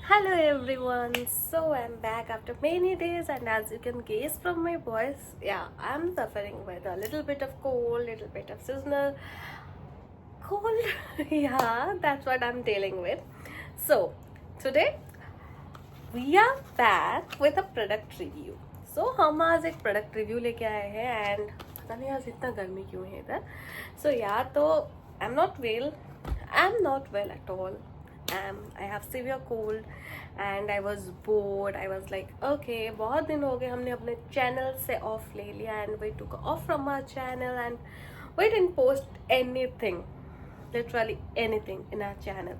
Hello everyone. So I'm back after many days, and as you can guess from my voice, yeah, I'm suffering with a little bit of cold, little bit of seasonal cold. Yeah, that's what I'm dealing with. So today we are back with a product review. So हम आज एक product review लेके आए हैं and पता नहीं आज इतना गर्मी क्यों है इधर. सो या तो I am not well at all. I have severe cold and I was bored. I was like, okay, बहुत दिन हो गए हमने अपने चैनल से ऑफ ले लिया and we took off from our channel and we didn't post anything, literally anything in our channel,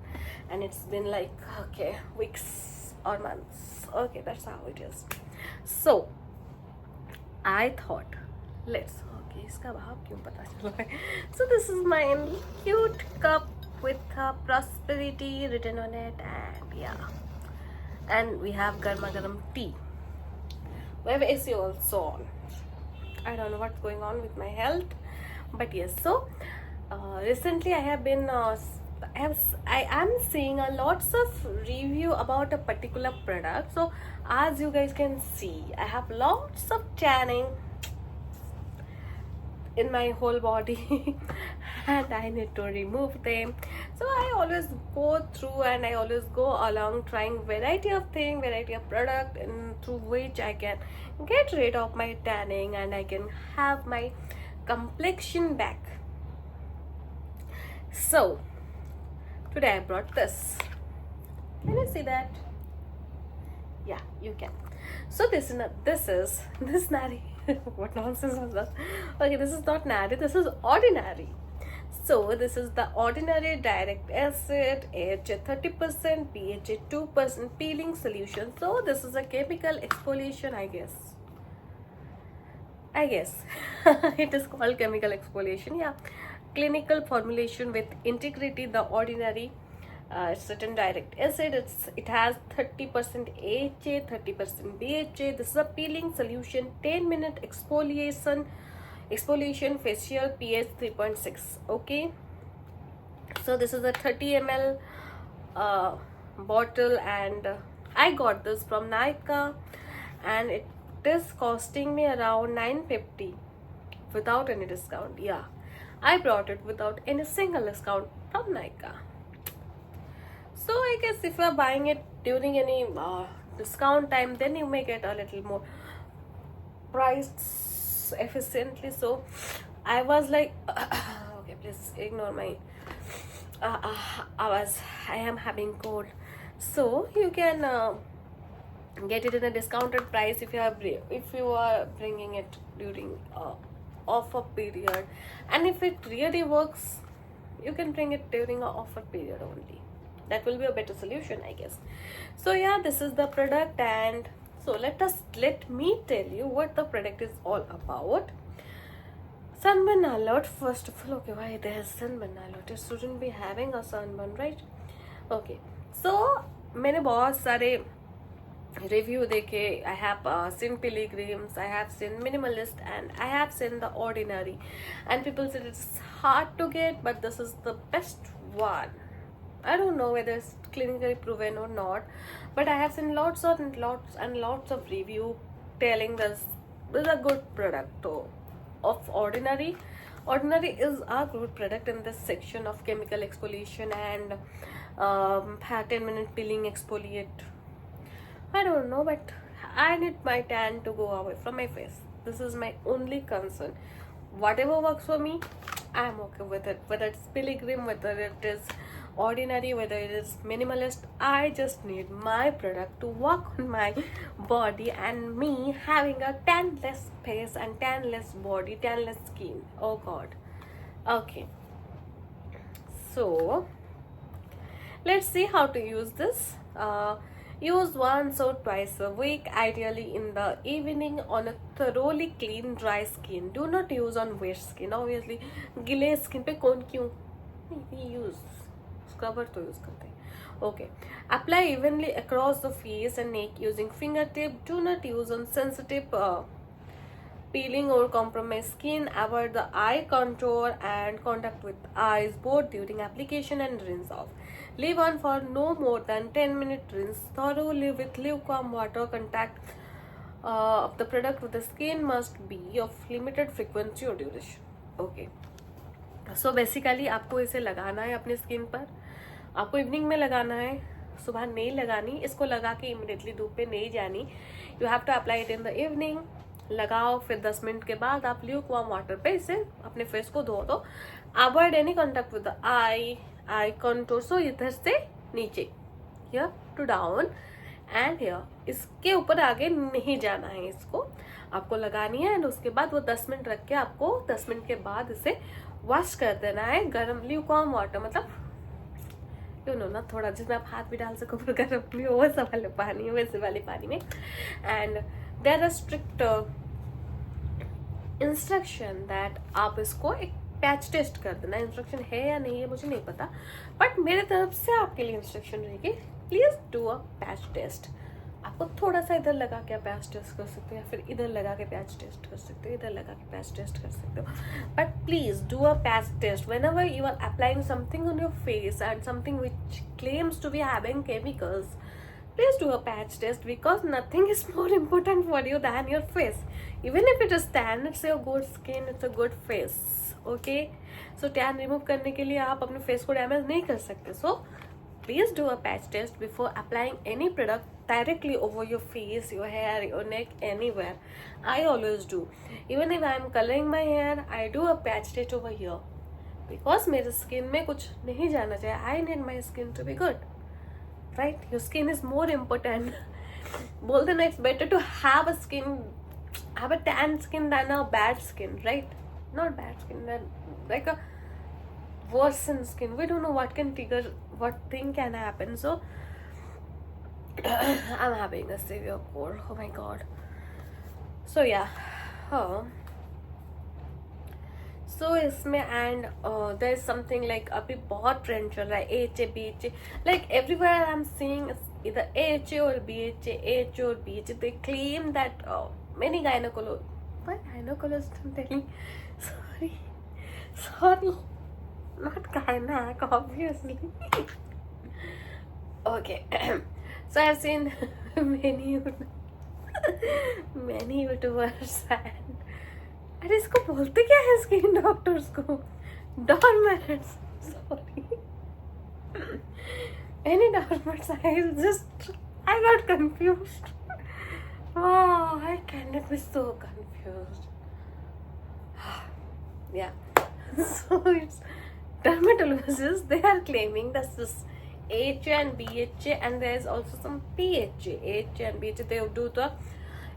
and it's been like okay weeks or months. Okay, that's how it is. So I thought let's okay इसका भाव क्यों पता चल रहा है. So this is my cute cup with prosperity written on it, and yeah, and we have garma garam tea. We have AC also on. I don't know what's going on with my health, but yes. So recently I am seeing a lots of review about a particular product. So as you guys can see, I have lots of tanning in my whole body and I need to remove them. So I always go through and I always go along trying variety of thing, variety of product, and through which I can get rid of my tanning and I can have my complexion back. So today I brought this. Can you see that? Yeah, you can. So this is nari. What nonsense was that? Okay, this is not nari, this is ordinary. So this is the ordinary direct acid, AHA 30%, BHA 2% peeling solution. So this is a chemical exfoliation, I guess. It is called chemical exfoliation. Yeah, clinical formulation with integrity. The ordinary certain direct acid. It has 30% AHA, 30% BHA. This is a peeling solution. 10-minute exfoliation facial pH 3.6. Okay. So this is a 30 ml bottle, and I got this from Nykaa, and it is costing me around 950 without any discount. Yeah, I brought it without any single discount from Nykaa. So I guess if you are buying it during any discount time, then you may get a little more price efficiently. So I was like okay, please ignore my I am having cold. So you can get it in a discounted price if you are bringing it during offer period, and if it really works, you can bring it during a offer period only. That will be a better solution, I guess. So yeah, this is the product, and so let me tell you what the product is all about. Sunburn alert. First of all, okay, why there's sunburn alert? It shouldn't be having a sunburn, right? Okay, so मैंने बहुत सारे review देखे. I have seen pilgrims, I have seen minimalist, and I have seen the ordinary, and people said it's hard to get, but this is the best one. I don't know whether it's clinically proven or not, but I have seen lots of review telling this is a good product. So of ordinary is a good product in this section of chemical exfoliation and 10-minute peeling exfoliate. I don't know, but I need my tan to go away from my face. This is my only concern. Whatever works for me, I'm okay with it. Whether it's pilgrim, whether it is ordinary, whether it is minimalist, I just need my product to work on my body and me having a tan-less face and tan-less body, tan-less skin. Oh god. Okay. So let's see how to use this. Use once or twice a week, ideally in the evening on a thoroughly clean dry skin. Do not use on wet skin. Obviously, gile skin पे कौन क्यों नहीं use scrubber तो use करते हैं. Okay, apply evenly across the face and neck using fingertip. Do not use on sensitive peeling or compromise skin. Avoid the eye contour and contact with eyes both during application and rinse off. Leave on for no more than 10 minutes. Rinse thoroughly with lukewarm water. Contact of the product with the skin must be of limited frequency or duration. Okay. So basically आपको इसे लगाना है अपने skin पर. आपको evening में लगाना है, सुबह नहीं लगानी. इसको लगा के इमिडिएटली धूप पे नहीं जानी. You have to apply it in the evening. लगाओ, फिर 10 मिनट के बाद आप ल्यूकवार्म वाटर पे इसे अपने फेस को धो दो. Avoid any contact with the eye contour. So इधर से नीचे, here to down and here. इसके ऊपर आगे नहीं जाना है. इसको आपको लगानी है एंड उसके बाद वो 10 मिनट रख के आपको 10 मिनट के बाद इसे वॉश कर देना है. गर्म ल्यूकवार्म वाटर, मतलब यू नो ना, थोड़ा जिसमें आप हाथ भी डाल सको फिर गर्म भी हो, वैसा वाले पानी, वैसे वाले पानी में. And there are strict instruction that आप इसको एक पैच टेस्ट कर देना. इंस्ट्रक्शन है या नहीं है मुझे नहीं पता, बट मेरे तरफ से आपके लिए इंस्ट्रक्शन रहेगी. Please do a patch test. आपको थोड़ा सा इधर लगा के पैच टेस्ट कर सकते हो, या फिर इधर लगा के पैच टेस्ट कर सकते हो, इधर लगा के पैच टेस्ट कर सकते हो. But please do a patch test whenever you are applying something on your face and something which claims to be having chemicals. Please do a patch test because nothing is more important for you than your face. Even if it is tan, it's your good skin, it's a good face. Okay? So tan remove करने के लिए आप अपने face को damage नहीं कर सकते. So please do a patch test before applying any product directly over your face, your hair, your neck, anywhere. I always do. Even if I am coloring my hair, I do a patch test over here because मेरे skin में कुछ नहीं जाना चाहिए. I need my skin to be good, right? Your skin is more important. बोल देना, it's better to have a tan skin than a bad skin, right? Not bad skin, like a worsen skin. We don't know what can trigger, what thing can happen. So I'm having a severe cold. Oh my god. So yeah. So इसमें and there is something like अभी बहुत trend चल रहा है AHA BHA. Like everywhere I'm seeing either AHA or BHA, AHA or BHA. They claim that many gynecologists. What gynecologists? I'm telling. Sorry. Not gynec, obviously. Okay. So I've seen many YouTubers and अरे इसको बोलते क्या है skin doctors को? डॉर्मेट्स. Sorry. Any डॉर्मेट्स. I got confused. Oh, I cannot be so confused. Yeah. So it's dermatologists, they are claiming that this AHA and BHA, and there is also some PHA. AHA and BHA, they do the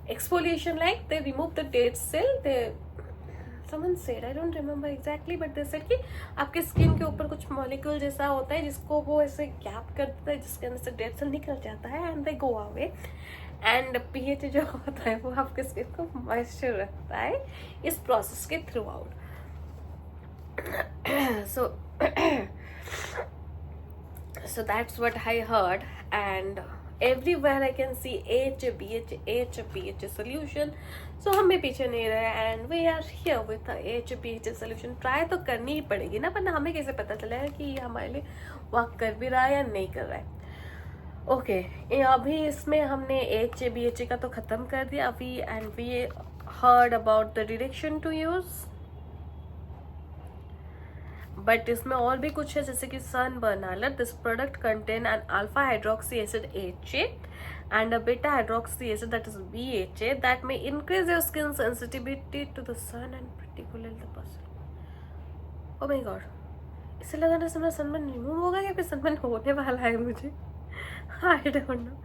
exfoliation, like they remove the dead cell. Someone said, I don't remember exactly, but they said कि आपके skin के ऊपर कुछ molecule जैसा होता है जिसको वो ऐसे गैप कर देता है, जिसके अंदर से डेड सेल निकल जाता है and they go away. And PHA जो होता है वो आपके स्किन को मॉइस्चर रखता है इस प्रोसेस के through out. So that's what I heard, and everywhere I can see AHA BHA solution. So हम भी पीछे नहीं रहे and we are here with the AHA BHA solution. Try तो करनी ही पड़ेगी ना, वरना हमें कैसे पता चलेगा कि ये हमारे लिए वर्क कर भी रहा है या नहीं कर रहा है. ओके, अभी इसमें हमने AHA BHA का तो ख़त्म कर दिया अभी, and we heard about the direction to use. बट इसमें और भी कुछ है, जैसे कि sunburn alert. This product contain an alpha hydroxy acid AHA and a beta hydroxy acid, that is BHA, that may increase your skin sensitivity to the sun and particularly the person. Oh my god, इसे लगाने से मेरा sunburn remove होगा या फिर sunburn होने वाला है मुझे? I don't know.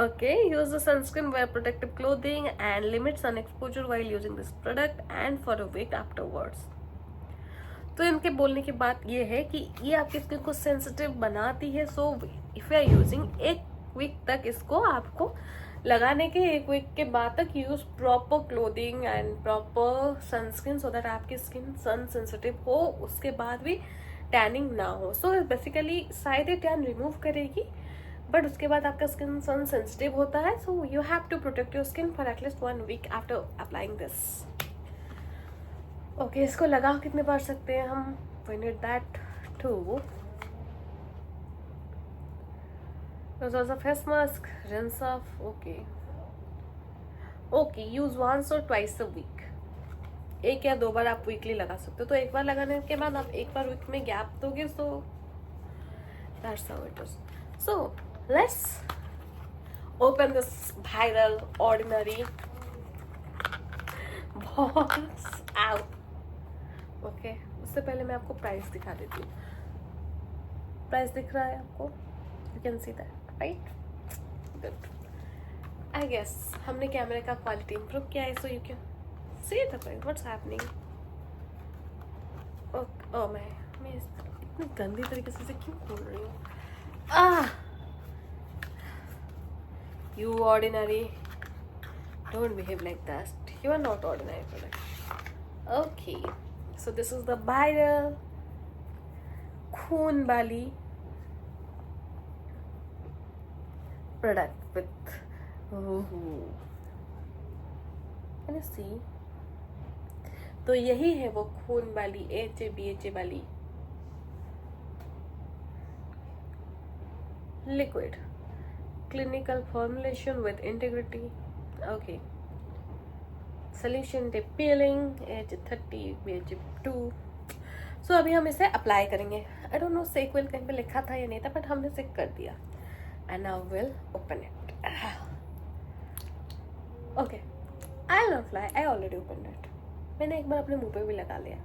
Okay, use the sunscreen, wear protective clothing and limit sun exposure while using this product and for a week afterwards. तो इनके बोलने की बात ये है कि ये आपकी स्किन को सेंसिटिव बनाती है. So if you are using, एक वीक तक इसको आपको लगाने के एक वीक के बाद तक use proper clothing and proper sunscreen so that आपकी स्किन सन सेंसिटिव हो, उसके बाद भी टैनिंग ना हो. सो बेसिकली शायद ये टैन रिमूव करेगी, बट उसके बाद आपका स्किन सन सेंसिटिव होता है. So you have to protect your skin for at least 1 week after applying this. Okay, इसको लगा कितने बार सकते हैं हम? We need that too. This was a face mask, rinse off. Okay. Okay, use once or twice a week. एक या 2 बार आप वीकली लगा सकते हो. तो एक बार लगाने के बाद आप एक बार वीक में गैप दोगे. सो that's how it is. So let's open this viral ordinary box out. Okay, उससे पहले मैं आपको प्राइस दिखा देती हूँ. प्राइस दिख रहा है आपको? You can see that, right? Good. I guess हमने कैमरे का क्वालिटी इम्प्रूव किया है, so you can see the price. What's happening? Oh मैं इतनी गंदी तरीके से क्यों खोल रही हूँ? You ordinary, don't behave like that. You are not ordinary product. Okay, so this is the viral खून वाली product with can you see? तो यही है वो खून वाली AHA-BHA वाली liquid clinical formulation with integrity. Okay, solution tip peeling AHA-30 BHA-2. So अभी हम इसे अप्लाई करेंगे. I don't know sequel कहीं पे लिखा था या नहीं था, बट हमने इसे कर दिया. And now we'll open it. Okay, I'll not lie, I already opened it. मैंने एक बार अपने मुंह पे भी लगा लिया.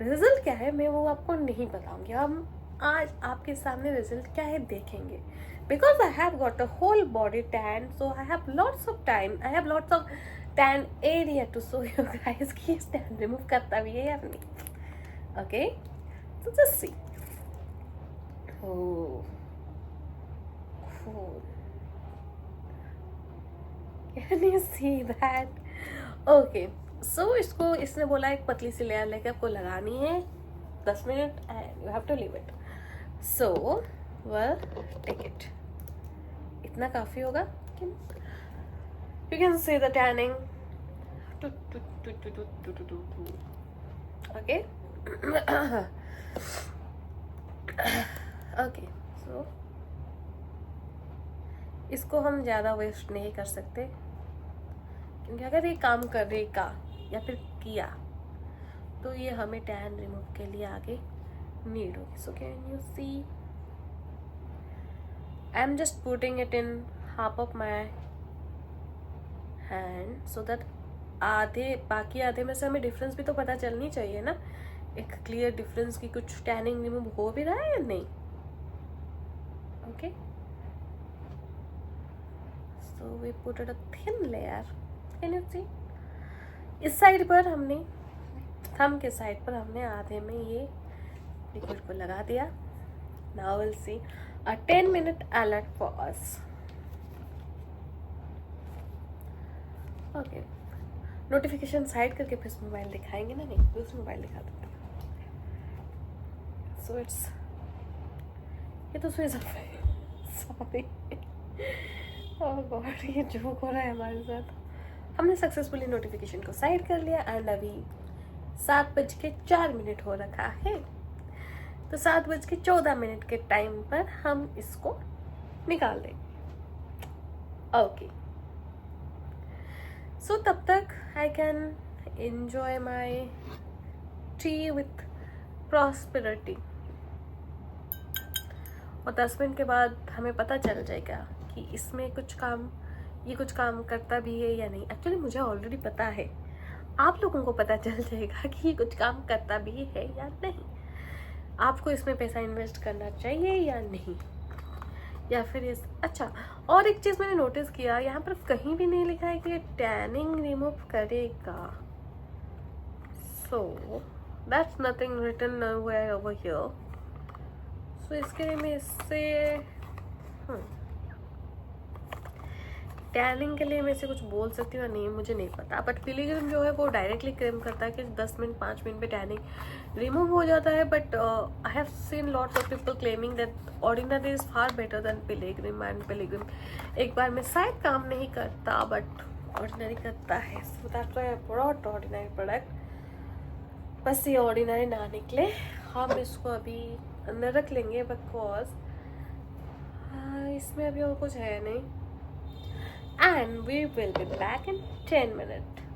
रिजल्ट क्या है मैं वो आपको नहीं बताऊंगी. हम आज आपके सामने रिजल्ट क्या है देखेंगे. Because I have got a whole body tan, so I have lots of time. I have lots of tan area to show you guys कि इस tan remove करता भी है या नहीं. Okay, so just see. Oh, cool. Can you see that? Okay, so इसको इसने बोला एक पतली सी लेयर लेके आपको लगानी है 10 minute and you have to leave it. So well, take it. इतना काफी होगा. You can see the tanning. Okay. Okay, so इसको हम ज़्यादा वेस्ट नहीं कर सकते, क्योंकि अगर ये काम करेगा या फिर किया तो ये हमें टैन रिमूव के लिए आगे नीड होगी. So can you see, I am just putting it in half of my hand so that बाकी आधे में से हमें डिफरेंस भी तो पता चलनी चाहिए ना. एक क्लियर डिफरेंस की कुछ टैनिंग रिमूव हो भी रहा है या नहीं. Okay, so we put it a thin layer. Can you see, इस साइड पर हमने थंब के साइड पर हमने आधे में ये लिक्विड को लगा दिया. Now will see a 10 minute alert for us. Okay, notification side करके फिर मोबाइल दिखाएंगे ना. नहीं, दूसरा मोबाइल दिखा देते हैं. सो इट्स, ये तो स्विच ऑफ है. सॉरी, ओह गॉड, ये जोक हो रहा है हमारे साथ. हमने सक्सेसफुली नोटिफिकेशन को साइड कर लिया एंड अभी 7:04 हो रखा है. तो 7:14 के टाइम पर हम इसको निकाल देंगे. ओके, सो तब तक I can enjoy my T with prosperity. और 10 मिनट के बाद हमें पता चल जाएगा कि इसमें ये कुछ काम करता भी है या नहीं. एक्चुअली मुझे ऑलरेडी पता है, आप लोगों को पता चल जाएगा कि ये कुछ काम करता भी है या नहीं. आपको इसमें पैसा इन्वेस्ट करना चाहिए या नहीं, या फिर इस. अच्छा, और एक चीज़ मैंने नोटिस किया, यहाँ पर कहीं भी नहीं लिखा है कि ये टैनिंग रिमूव करेगा. So that's nothing written over here. So इसके लिए मैं इससे टैनिंग के लिए मैं इसे कुछ बोल सकती हूँ या नहीं मुझे नहीं पता. बट पिलीग्रिम जो है वो डायरेक्टली क्लेम करता है कि 10 मिनट 5 मिनट में टैनिंग रिमूव हो जाता है. But I have seen lots of people claiming that Ordinary is far better than Pilgrim. And Pilgrim एक बार में शायद काम नहीं करता बट ऑर्डिनरी करता है. So that's why I brought ordinary product. बस ये ऑर्डिनरी ना निकले, हम इसको अभी अंदर रख लेंगे बिकॉज इसमें अभी और कुछ है नहीं. And we will be back in 10 minutes.